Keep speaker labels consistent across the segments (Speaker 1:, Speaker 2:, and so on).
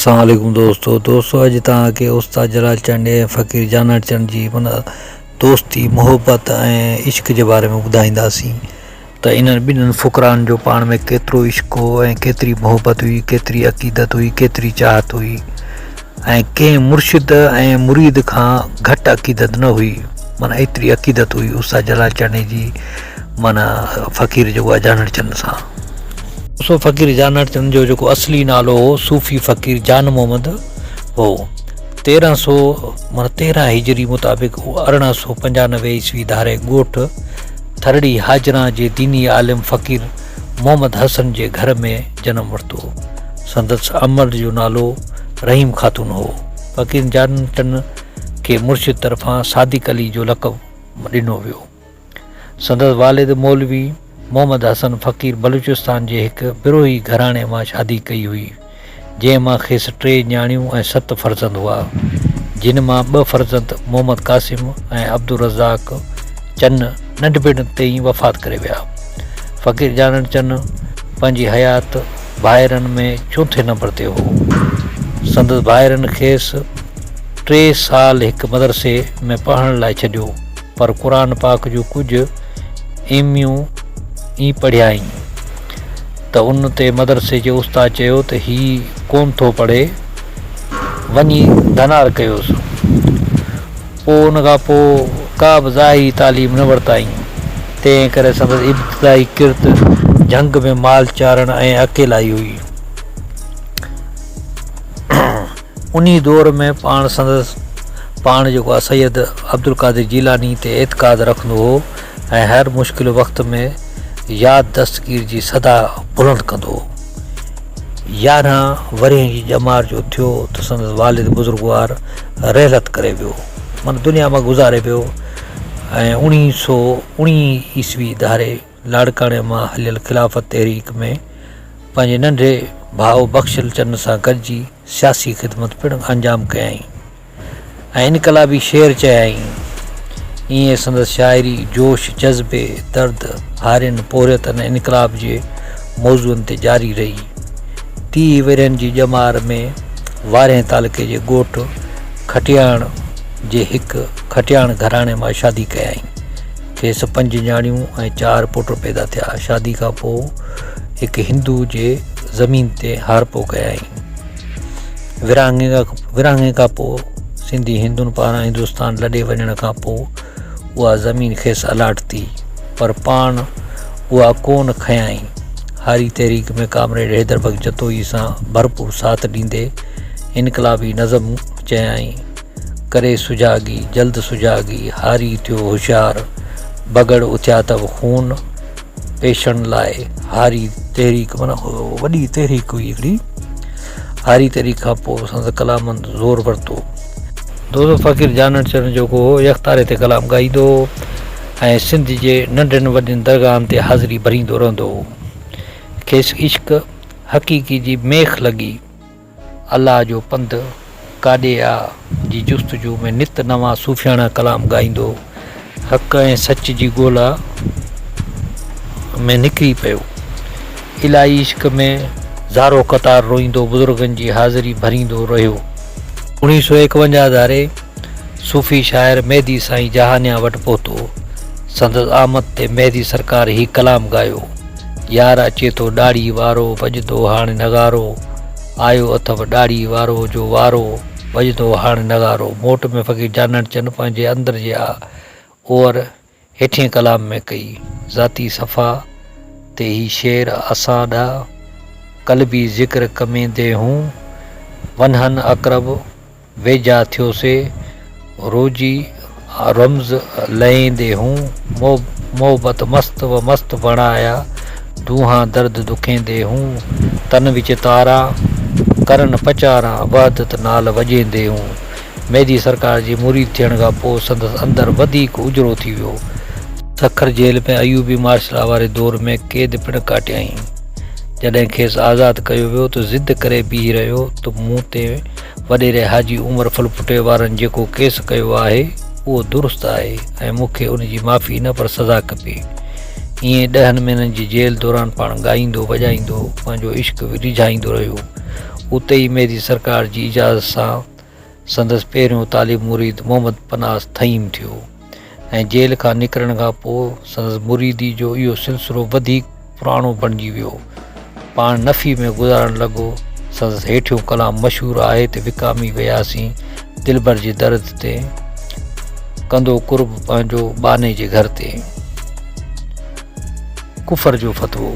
Speaker 1: अस्सलाम वालेकुम दोस्तों अॼु तव्हांखे उस्ताद जलाल चंद ऐं फ़क़ीर जानड़ चंद जी माना दोस्ती मोहब्बत ऐं इश्क जे बारे में ॿुधाईंदासीं त इन्हनि ॿिन्हिनि फ़ुक़रान जो पाण में केतिरो इश्क हो ऐं केतिरी मोहब्बत हुई, केतिरी अक़ीदत हुई, केतिरी चाहत हुई ऐं कंहिं मुर्शिद ऐं मुरीद खां घटि अक़ीदत न हुई। माना एतिरी अक़ीदत हुई उस्ताद जलाल चंद जी माना फ़क़ीर जेको आहे जानड़ चंद सां। फ़क़ीर जानड़ चंद जो जेको असली नालो हो सूफ़ी फ़क़ीर जान मोहम्मद हो। 13 हिजरी मुताबिक़ 1895 ईस्वी धारे ॻोठ थरड़ी हाजरा जे दीनी आलिम फ़क़ीर मोहम्मद हसन जे घर में जनम वरितो। संदसि अमर जो नालो रहीम ख़ातून हो। फ़क़ीर जानड़ चंद खे मुर्शिद तरफ़ां सादिक अली जो लक़ब ॾिनो वियो। संदसि वालिद मौलवी मोहम्मद हसन फ़क़ीर बलूचिस्तान जे हिकु बिरोही घराणे मां शादी कई हुई, जंहिं मां खेसि 3 न्याणियूं ऐं 7 फ़र्ज़ंद हुआ, जिन मां 2 फ़र्ज़ंद मोहम्मद क़ासिम ऐं अब्दुल रज़ाक चंद नंढपिण ते ई वफ़ात करे विया। फ़क़ीर जानड़ चंद पंहिंजी हयात भाइरनि में 4थे नंबर ते हो। संदसि भाइरनि खेसि 3 साल हिकु मदरसे में पढ़ण लाइ छॾियो, पर क़ुर पाक जूं कुझु एमियूं ई पढ़ियाई त उन ते मदरसे जे उस्ताद चयो त हीउ कोन थो पढ़े, वञी धनार कयोसि। पोइ उन खां पोइ का बि ज़ाहिरी तालीम न वरिताई। तंहिं करे संदसि इब्तिदाई किर्त जंग में माल चारण ऐं अकेलाई हुई। उन्ही दौर में पाण जेको आहे सैयद अब्दुल क़ादिर जीलानी ते एतिक़ाद रखंदो हो ऐं हर मुश्किल वक़्त में यादि दस्तगीर जी सदा बुलंद कंदो हो। 11 वरह जी ॼमार जो थियो त संदसि वालिद बुज़ुर्गवार रहलत करे वियो, माना दुनिया मां गुज़ारे वियो। ऐं 1919 ईस्वी धारे लाड़काणे मां हलियल ख़िलाफ़त तहरीक में पंहिंजे नंढे भाउ बख़्शल चंद सां गॾिजी सियासी ख़िदमत पिणु अंजाम कयईं ऐं इनक़लाबी शेर चयाईं। ईअं संदसि शाइरी जोश, जज़्बे, दर्द, हारियुनि, पोरियतनि ऐं इनक़लाब जे मौज़ूअनि ते जारी रही। 30 वरहनि जी ॼमार में 12 तालुके जे ॻोठ खटियाण जे हिकु खटियाण घराणे मां शादी कयईं। खेसि 5 न्याणियूं ऐं 4 पुट पैदा थिया। शादी खां पोइ हिकु हिंदू जे ज़मीन ते हारपो कयईं। विरहाङे खां पोइ सिंधी हिंदुनि पारां हिंदुस्तान लॾे वञण खां पोइ उहा ज़मीन खेसि अलाट थी, पर पाण उहा कोन खयाईं। हारी तहरीक में कामरेड हैदर बख़्श जतोई सां भरपूर साथ ॾींदे इनक़लाबी नज़म चयाईं। करे सुजागी जल्द सुजागी, हारी थियो होशियार, बगड़ उथिया अथव खून पेशण लाइ। हारी तहरीक माना वॾी तहरीक हुई हिकिड़ी। हारी तहरीक खां पोइ संदसि कलामनि ज़ोर वरितो। दोस्तो फ़क़ीर जानड़ चंद जेको हो यख़्तारे ते कलाम ॻाईंदो ऐं सिंध जे नंढनि वॾनि दरगाहनि ते हाज़िरी भरींदो रहंदो हो। खेसि इश्क हक़ीक़ी जी मेख लॻी। अलाह जो पंधु काॾे आ जी जुस्तजू में नित नवां सूफ़ियाणा कलाम ॻाईंदो हक़ ऐं सच जी ॻोल्हा में निकिरी पियो। इलाही इश्क में ज़ारो क़तार रोईंदो बुज़ुर्गनि जी हाज़िरी भरींदो रहियो। 1951 धारे सूफ़ी शाइर मेहदी साईं जहानिया वटि पहुतो। संदसि आमद ते मेहदी सरकार ही कलाम ॻायो। यार अचे थो ॾाढ़ी वारो, वॼंदो हाणे नगारो, आयो अथव ॾाढ़ी वारो जो वारो, वॼंदो हाणे नगारो। मोट में फ़क़ीर जानड़ चंद पंहिंजे अंदर जे और हेठिएं कलाम में कई। ज़ाती सफ़ा ते ही शेर असां ॾा, क़ल्बी ज़िक्र कमेंदे हूं, वनहन अक़रब वेझा थियोसे, रोजी रम्ज़ लहेंदे हूं, मोहब्बत मस्त व मस्त बणाया, दूहां दर्द दुखेंदे हूं, तन विच तारा करन पचारा, वहदत नाल वॼेंदे हूं। मेहदी सरकार जी मुरीद थियण खां पोइ संदसि अंदरि वधीक उजरो थी वियो। सखर जेल में अयूबी मार्शल वारे दौर में क़ैद पिणु काटियाईं। जॾहिं खेसि आज़ादु कयो वियो त ज़िद करे बीह रहियो त मूं ते वॾेरे हाजी उमर फलफुटे वारनि जेको केस कयो आहे उहो दुरुस्त आहे ऐं मूंखे उन जी माफ़ी न पर सज़ा खपे। ईअं 10 महीननि जी जेल दौरान पाण ॻाईंदो वॼाईंदो पंहिंजो इश्क रिझाईंदो रहियो। उते ई मेहदी सरकार जी इजाज़त सां संदसि पहिरियों तालिब मुरीद मोहम्मद पनास थईम थियो ऐं जेल खां निकिरण खां पोइ संदसि मुरीदी जो इहो सिलसिलो वधीक पुराणो बणिजी वियो। पाण नफ़ी में गुज़ारण लॻो। संदसि हेठियों कलाम मशहूरु आहे त विकामी वियासीं दिलबर जे दर्द ते, कंदो कुर्ब पंहिंजो बाने जे घर ते। कुफर जो फतवो।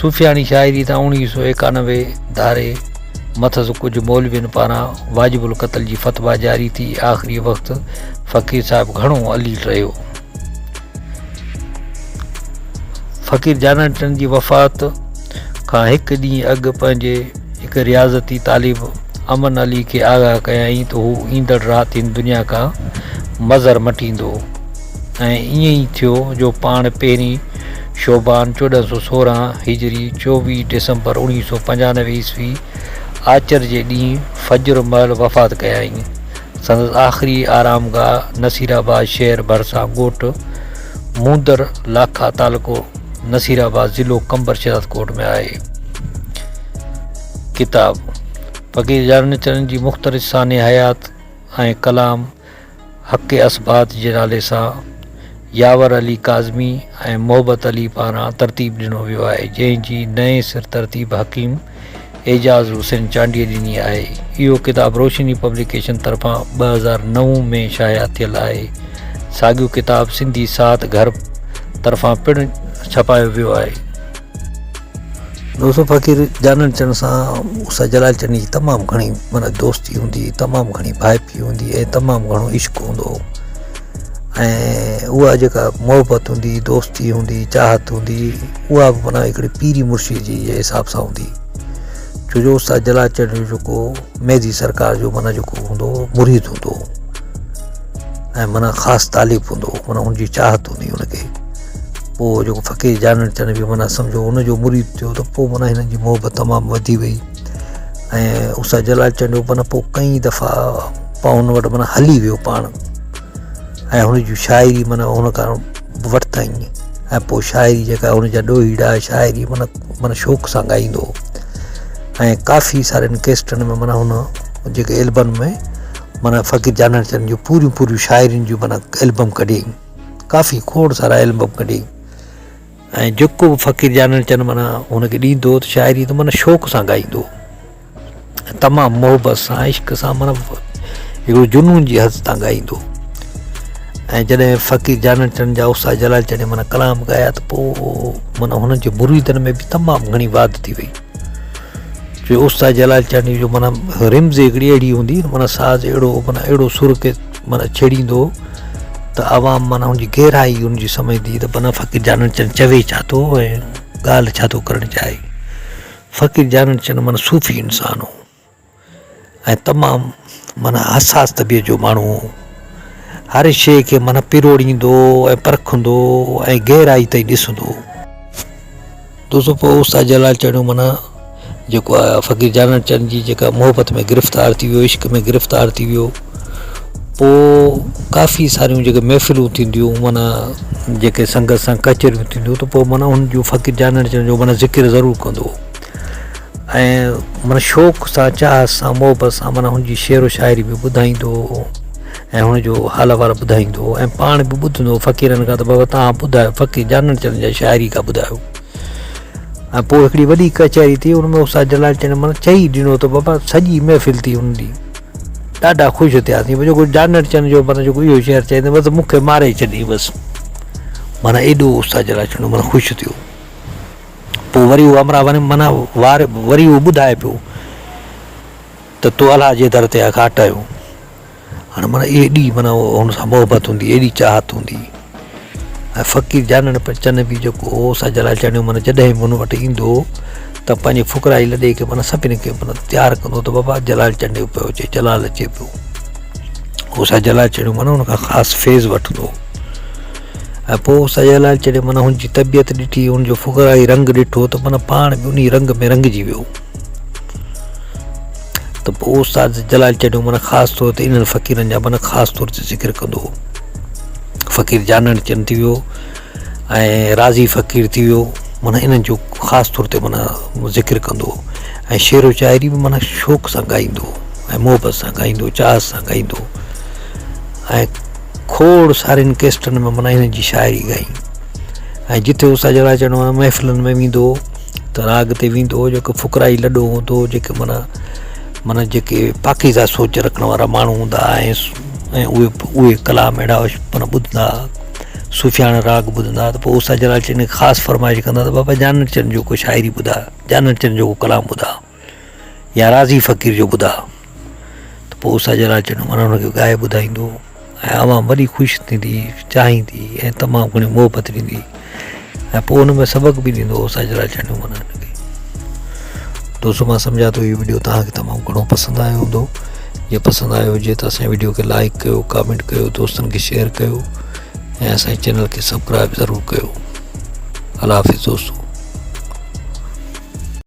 Speaker 1: सूफ़ियाणी शाइरी तां 1991 धारे मथस कुझु मौलवियुनि पारां वाजिबुल क़त्ल जी फतवा जारी थी। आख़िरी वक़्तु फ़क़ीर साहिबु घणो अलील रहियो। फ़क़ीर जानचंद जी वफ़ात खां हिकु ॾींहुं अॻु पंहिंजे हिकु रियाज़ती तालिब अमन अली खे आगाह कयाईं त हू ईंदड़ रातिनि दुनिया खां मज़र मटींदो ऐं ईअं ई थियो जो पाण पहिरीं शोबान 1416 हिजरी 24 डिसंबर 1995 ईस्वी आचर जे ॾींहुं फजर महिल वफ़ात कयाईं। संदसि आख़िरी आरामगाह नसीराबाद शहर भरिसां ॻोठु मूंदर लाखा तालुको नसीराबाद ज़िलो कंबर शहदादकोट में आहे। किताब फ़क़ीर जानचंद जी मुख़्तलिफ़ साने हयात ऐं कलाम हक़ असबात जे नाले सां यावर अली काज़मी ऐं मोहब्बत अली पारां तरतीब ॾिनो वियो आहे, जंहिंजी नए सिर तरतीब हकीम एजाज़ हुसैन चांडीअ ॾिनी आहे। इहो किताब रोशनी पब्लिकेशन तरफ़ां 2009 में शाया थियल आहे। साॻियो किताब सिंधी सात घर तरफ़ां पिणु छपायो वियो आहे। दोस्तो फ़क़ीर जानचंद सां उसा जलालचंद जी तमामु घणी माना दोस्ती हूंदी, तमामु घणी भाइपी हूंदी ऐं तमामु घणो इश्क हूंदो ऐं उहा जेका मोहबत हूंदी, दोस्ती हूंदी, चाहत हूंदी, उहा बि माना हिकिड़ी पीरी मुर्शिद जी हिसाब सां हूंदी। छो जो उस्ताद जलालचंद जो जेको मेहदी सरकार जो माना जेको हूंदो मुरीद हूंदो ऐं माना ख़ासि तालिब हूंदो, माना हुनजी चाहत हूंदी हुनखे। पोइ जेको फ़क़ीर जानचंद बि माना सम्झो हुनजो मुरीद थियो त पोइ माना हिननि जी मोहबत तमामु वधी वई ऐं उस्ताद जलालचंद जो माना पोइ कई दफ़ा पाण हुन वटि माना हली वियो पाण ऐं हुनजी शाइरी माना हुन खां वरितई ऐं पोइ शाइरी जेका हुनजा ॾोहीड़ा शाइरी माना शौक़ सां ॻाईंदो ऐं काफ़ी सारनि केस्टनि में माना हुन जेके एल्बम में माना फ़क़ीर जानचंद जूं पूरियूं शाइरियुनि जूं माना एल्बम कढियईं, काफ़ी खोड़ सारा एल्बम कढियईं ऐं जेको बि फ़क़ीर जानचंद माना हुनखे ॾींदो त शाइरी त माना शौक़ सां ॻाईंदो, तमामु मोहबत सां इश्क सां माना हिकिड़ो जुनून जी हद तां ॻाईंदो। ऐं जॾहिं फ़क़ीर जानचंद जा उस्ताद जलालचंद माना कलाम ॻाया त पोइ माना हुननि जे मुरीदनि में बि तमामु घणी वाध थी वई। जो उस्ताद जलालचंद जो माना रिम्ज़ हिकिड़ी अहिड़ी हूंदी माना साज़ अहिड़ो सुर खे माना छेड़ींदो त आवाम माना हुनजी गहराई हुनजी सम्झंदी त माना फ़क़ीर जानचंद चवे छा थो ऐं ॻाल्हि छा थो करणु चाहे। फ़क़ीर जानचंद माना सूफ़ी इंसान हो ऐं तमामु माना हसास तबियत जो माण्हू हो। हर शइ खे माना पिरोड़ींदो ऐं परखंदो ऐं गहराई ताईं ॾिसंदो। दोस्तो पोइ उस्ताद जलालचंद माना जेको आहे फ़क़ीर जानचंद जी जेका मोहबत में गिरफ़्तार थी वियो, इश्क में गिरफ़्तार थी वियो, पोइ काफ़ी सारियूं जेके महफ़िलूं थींदियूं माना जेके संगत सां कचरियूं थींदियूं त पोइ माना हुन जूं फ़क़ीर जानचंद जो माना ज़िक्र ज़रूरु कंदो ऐं माना शौक़ सां चाहत सां मोहबत सां माना हुनजी शेर व शाइरी बि ॿुधाईंदो ऐं हुनजो हाल वार ॿुधाईंदो ऐं पाण बि ॿुधंदो फ़क़ीरनि खां त बाबा तव्हां ॿुधायो फ़क़ीर जानचंद जा शाइरी खां ॿुधायो। ऐं पोइ हिकिड़ी वॾी कचहरी थी, हुन में उस्ताद जलालचंद माना चई ॾिनो त बाबा सॼी महफ़िल थी हुन ॾींहुं ॾाढा ख़ुशि थिया थी। जेको जानचंद जो माना जेको इहो शेर चए त बसि मूंखे मारे छॾी बसि, माना एॾो उस्ताद जलालचंद माना ख़ुशि थियो। पोइ वरी उहो अमरा माना वरी उहो ॿुधाए पियो त तो अलाह जे दर ते घाट आयो। हाणे माना एॾी माना हुन सां मोहबत हूंदी, एॾी चाहत हूंदी। ऐं फ़क़ीर जानचंद बि जेको हो उस्ताद जलालचंद माना जॾहिं हुन वटि ईंदो त पंहिंजे फुकराई लॾे खे माना सभिनी खे माना तयारु कंदो त बाबा जलालचंद पियो अचे, जलाल अचे पियो। उस्ताद जलालचंद माना हुन खां ख़ासि फैज़ वठंदो ऐं पोइ उस्ताद जलालचंद माना हुनजी तबियत ॾिठी, हुनजो फुकराई रंग ॾिठो त माना पाण बि उन रंग में रंगजी वियो। त पोइ उस्ताद जलालचंद माना ख़ासि तौर ते इन्हनि फ़क़ीरनि जा माना ख़ासि तौर ते ज़िक्र कंदो। फ़क़ीर जानचंद थी वियो ऐं राज़ी फ़क़ीर थी वियो, माना इन्हनि जो ख़ासि तौर ते माना ज़िक्र कंदो ऐं शेरो शाइरी बि माना शौक़ सां ॻाईंदो ऐं मोहबत सां ॻाईंदो, चाह सां ॻाईंदो ऐं खोड़ सारियुनि केस्टनि में माना हिन जी शाइरी ॻाई। ऐं जिथे उस्ताद जलाल चवणो आहे महफ़िलनि में वेंदो त राग ते वेंदो जेको फुकराई लॾो हूंदो, जेके माना जेके पाकीज़ा सोच रखण वारा माण्हू हूंदा ऐं उहे कलाम अहिड़ा माना ॿुधंदा, सूफ़ियाणा राग ॿुधंदा त पोइ उस्ताद जलाल चवनि ख़ासि फरमाइश कंदा त बाबा जानर चंद जो को शाइरी ॿुधा, जानर चंद जो को कलाम ॿुधा या राज़ी फ़क़ीर जो ॿुधा। त पोइ उस्ताद जलाल चवनि माना हुनखे ॻाए ॿुधाईंदो ऐं आवाम वॾी ख़ुशि थींदी, चाहींदी ऐं तमामु घणी मोहबत ॾींदी ऐं पोइ हुन में सबक़ बि ॾींदो उस्ताद जलाल चवनि माना हिनखे। दोस्तों मां सम्झा थो इहो वीडियो तव्हांखे तमामु घणो पसंदि आयो हूंदो। जे पसंदि आयो हुजे त असांजे वीडियो खे लाइक कयो, कमेंट कयो, दोस्तनि खे शेयर कयो ऐं असांजे चैनल खे सब्सक्राइब ज़रूरु कयो। अल्लाह हाफ़िज़ दोस्तों।